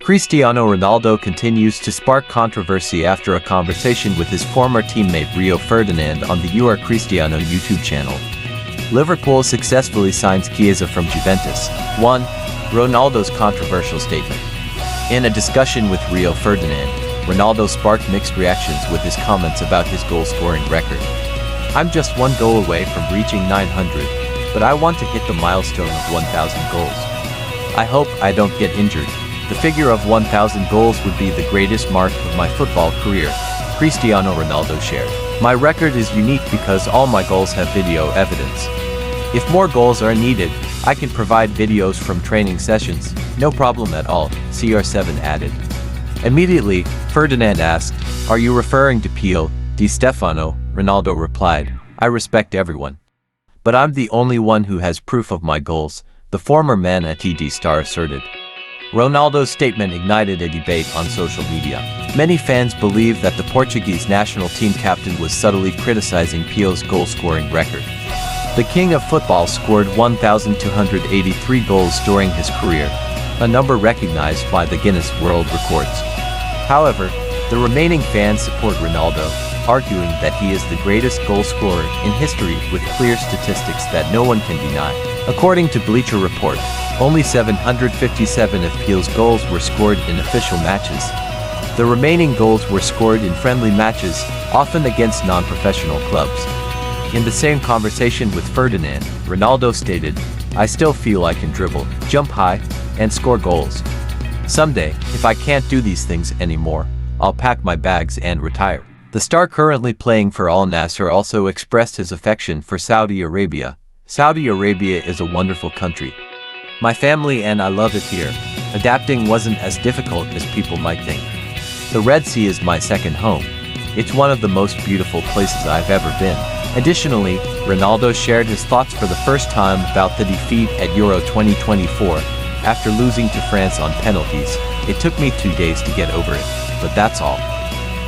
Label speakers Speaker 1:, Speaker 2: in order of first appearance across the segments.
Speaker 1: Cristiano Ronaldo continues to spark controversy after a conversation with his former teammate Rio Ferdinand on the UR Cristiano YouTube channel. Liverpool successfully signs Chiesa from Juventus. 1. Ronaldo's controversial statement. In a discussion with Rio Ferdinand, Ronaldo sparked mixed reactions with his comments about his goal-scoring record. "I'm just one goal away from reaching 900, but I want to hit the milestone of 1,000 goals. I hope I don't get injured. The figure of 1,000 goals would be the greatest mark of my football career," Cristiano Ronaldo shared. "My record is unique because all my goals have video evidence. If more goals are needed, I can provide videos from training sessions, no problem at all," CR7 added. Immediately, Ferdinand asked, "Are you referring to Pio Di Stefano?" Ronaldo replied, "I respect everyone. But I'm the only one who has proof of my goals," the former Man United star asserted. Ronaldo's statement ignited a debate on social media. Many fans believe that the Portuguese national team captain was subtly criticizing Pio's goal-scoring record. The king of football scored 1,283 goals during his career, a number recognized by the Guinness World Records. However, the remaining fans support Ronaldo, arguing that he is the greatest goal scorer in history with clear statistics that no one can deny. According to Bleacher Report, only 757 of Pio's goals were scored in official matches. The remaining goals were scored in friendly matches, often against non-professional clubs. In the same conversation with Ferdinand, Ronaldo stated, "I still feel I can dribble, jump high, and score goals. Someday, if I can't do these things anymore, I'll pack my bags and retire." The star currently playing for Al Nassr also expressed his affection for Saudi Arabia. "Saudi Arabia is a wonderful country. My family and I love it here. Adapting wasn't as difficult as people might think. The Red Sea is my second home. It's one of the most beautiful places I've ever been." Additionally, Ronaldo shared his thoughts for the first time about the defeat at Euro 2024. "After losing to France on penalties, it took me 2 days to get over it, but that's all.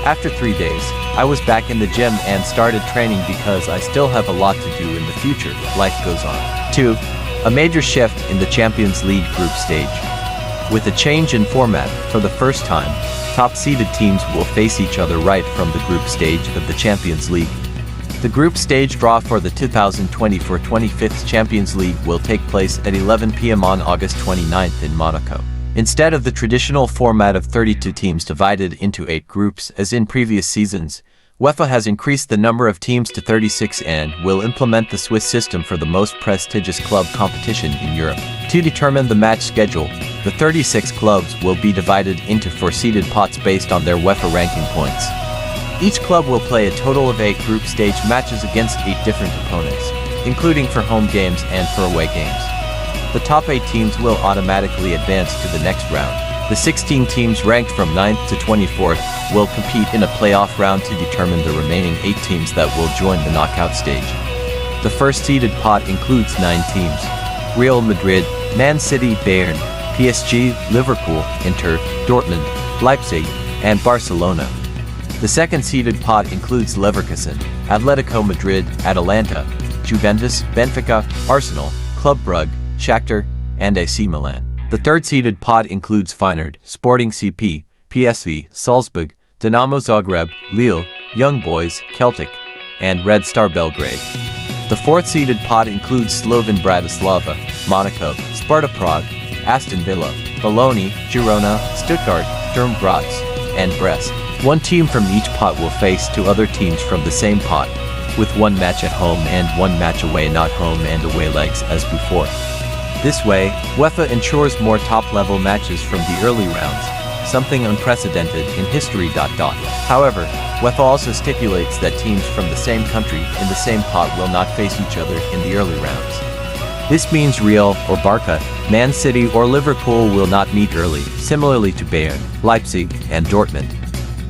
Speaker 1: After 3 days, I was back in the gym and started training because I still have a lot to do in the future. Life goes on." 2. A major shift in the Champions League group stage. With a change in format, for the first time, top-seeded teams will face each other right from the group stage of the Champions League. The group stage draw for the 2024-25 Champions League will take place at 11 p.m. on August 29th in Monaco. Instead of the traditional format of 32 teams divided into 8 groups as in previous seasons, UEFA has increased the number of teams to 36 and will implement the Swiss system for the most prestigious club competition in Europe. To determine the match schedule, the 36 clubs will be divided into 4-seeded pots based on their UEFA ranking points. Each club will play a total of 8 group stage matches against 8 different opponents, including for home games and for away games. The top 8 teams will automatically advance to the next round. The 16 teams ranked from 9th to 24th will compete in a playoff round to determine the remaining 8 teams that will join the knockout stage. The first-seeded pot includes 9 teams: Real Madrid, Man City, Bayern, PSG, Liverpool, Inter, Dortmund, Leipzig, and Barcelona. The second-seeded pot includes Leverkusen, Atletico Madrid, Atalanta, Juventus, Benfica, Arsenal, Club Brugge, Shakhtar, and AC Milan. The third-seeded pot includes Feyenoord, Sporting CP, PSV, Salzburg, Dinamo Zagreb, Lille, Young Boys, Celtic, and Red Star Belgrade. The fourth-seeded pot includes Slovan Bratislava, Monaco, Sparta Prague, Aston Villa, Bologna, Girona, Stuttgart, Sturm Graz, and Brest. One team from each pot will face 2 other teams from the same pot, with 1 match at home and 1 match away, not home and away legs as before. This way, UEFA ensures more top-level matches from the early rounds, something unprecedented in history. However, UEFA also stipulates that teams from the same country in the same pot will not face each other in the early rounds. This means Real or Barca, Man City or Liverpool will not meet early, similarly to Bayern, Leipzig, and Dortmund.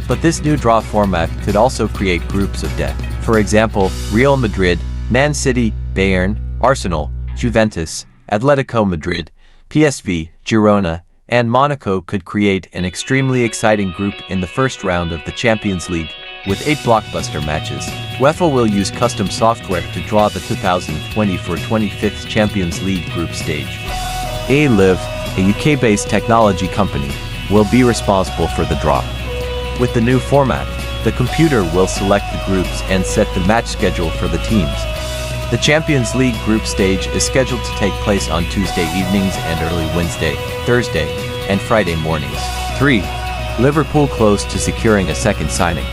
Speaker 1: But this new draw format could also create groups of death. For example, Real Madrid, Man City, Bayern, Arsenal, Juventus, Atletico Madrid, PSV, Girona, and Monaco could create an extremely exciting group in the first round of the Champions League, with 8 blockbuster matches. UEFA will use custom software to draw the 2024-25 Champions League group stage. A-Live, a UK-based technology company, will be responsible for the draw. With the new format, the computer will select the groups and set the match schedule for the teams. The Champions League group stage is scheduled to take place on Tuesday evenings and early Wednesday, Thursday, and Friday mornings. 3. Liverpool close to securing a second signing.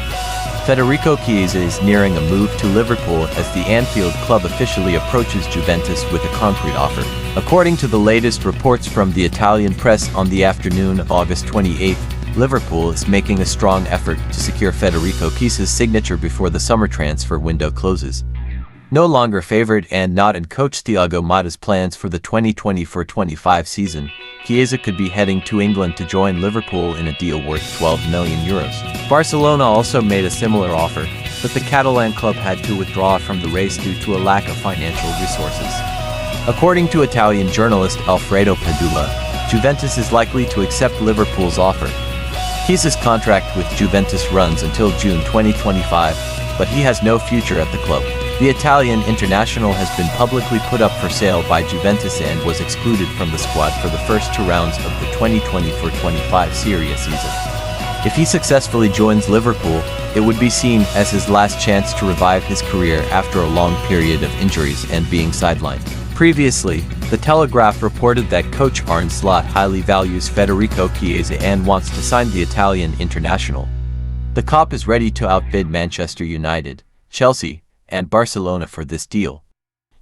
Speaker 1: Federico Chiesa is nearing a move to Liverpool as the Anfield club officially approaches Juventus with a concrete offer. According to the latest reports from the Italian press on the afternoon of August 28, Liverpool is making a strong effort to secure Federico Chiesa's signature before the summer transfer window closes. No longer favored and not in coach Thiago Motta's plans for the 2024-25 season, Chiesa could be heading to England to join Liverpool in a deal worth €12 million. Barcelona also made a similar offer, but the Catalan club had to withdraw from the race due to a lack of financial resources. According to Italian journalist Alfredo Padula, Juventus is likely to accept Liverpool's offer. Chiesa's contract with Juventus runs until June 2025, but he has no future at the club. The Italian international has been publicly put up for sale by Juventus and was excluded from the squad for the first two rounds of the 2024-25 Serie A season. If he successfully joins Liverpool, it would be seen as his last chance to revive his career after a long period of injuries and being sidelined. Previously, The Telegraph reported that coach Arne Slot highly values Federico Chiesa and wants to sign the Italian international. The cop is ready to outbid Manchester United, Chelsea, and Barcelona for this deal.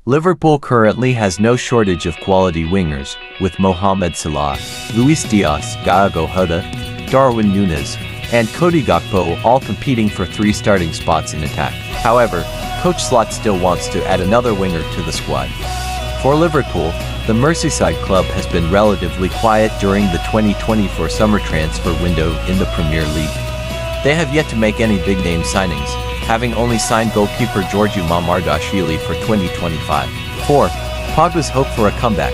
Speaker 1: Liverpool currently has no shortage of quality wingers, with Mohamed Salah, Luis Diaz, Thiago Jota, Darwin Núñez, and Cody Gakpo all competing for 3 starting spots in attack. However, Coach Slot still wants to add another winger to the squad. For Liverpool, the Merseyside club has been relatively quiet during the 2024 summer transfer window in the Premier League. They have yet to make any big-name signings, having only signed goalkeeper Giorgio Mamardashvili for 2025. 4. Pogba's hope for a comeback.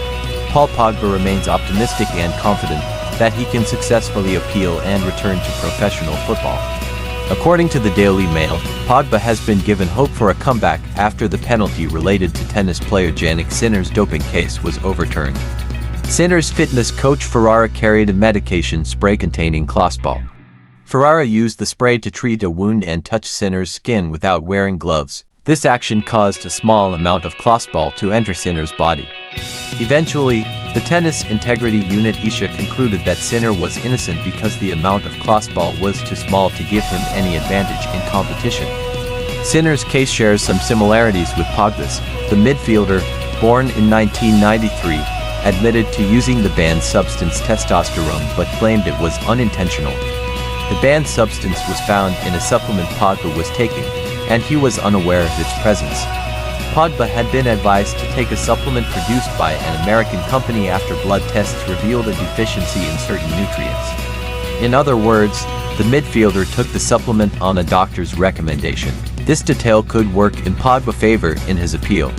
Speaker 1: Paul Pogba remains optimistic and confident that he can successfully appeal and return to professional football. According to the Daily Mail, Pogba has been given hope for a comeback after the penalty related to tennis player Jannik Sinner's doping case was overturned. Sinner's fitness coach Ferrara carried a medication spray containing clothball. Ferrara used the spray to treat a wound and touch Sinner's skin without wearing gloves. This action caused a small amount of clothball to enter Sinner's body. Eventually, the Tennis Integrity Unit Isha concluded that Sinner was innocent because the amount of clothball was too small to give him any advantage in competition. Sinner's case shares some similarities with Pogba's. The midfielder, born in 1993, admitted to using the banned substance testosterone but claimed it was unintentional. The banned substance was found in a supplement Pogba was taking, and he was unaware of its presence. Pogba had been advised to take a supplement produced by an American company after blood tests revealed a deficiency in certain nutrients. In other words, the midfielder took the supplement on a doctor's recommendation. This detail could work in Pogba's favor in his appeal.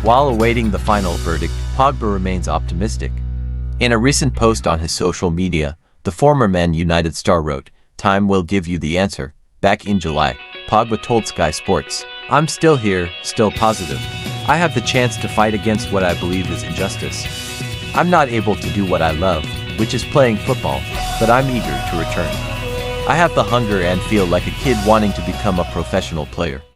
Speaker 1: While awaiting the final verdict, Pogba remains optimistic. In a recent post on his social media, the former Man United star wrote, "Time will give you the answer." Back in July, Pogba told Sky Sports, "I'm still here, still positive. I have the chance to fight against what I believe is injustice. I'm not able to do what I love, which is playing football, but I'm eager to return. I have the hunger and feel like a kid wanting to become a professional player."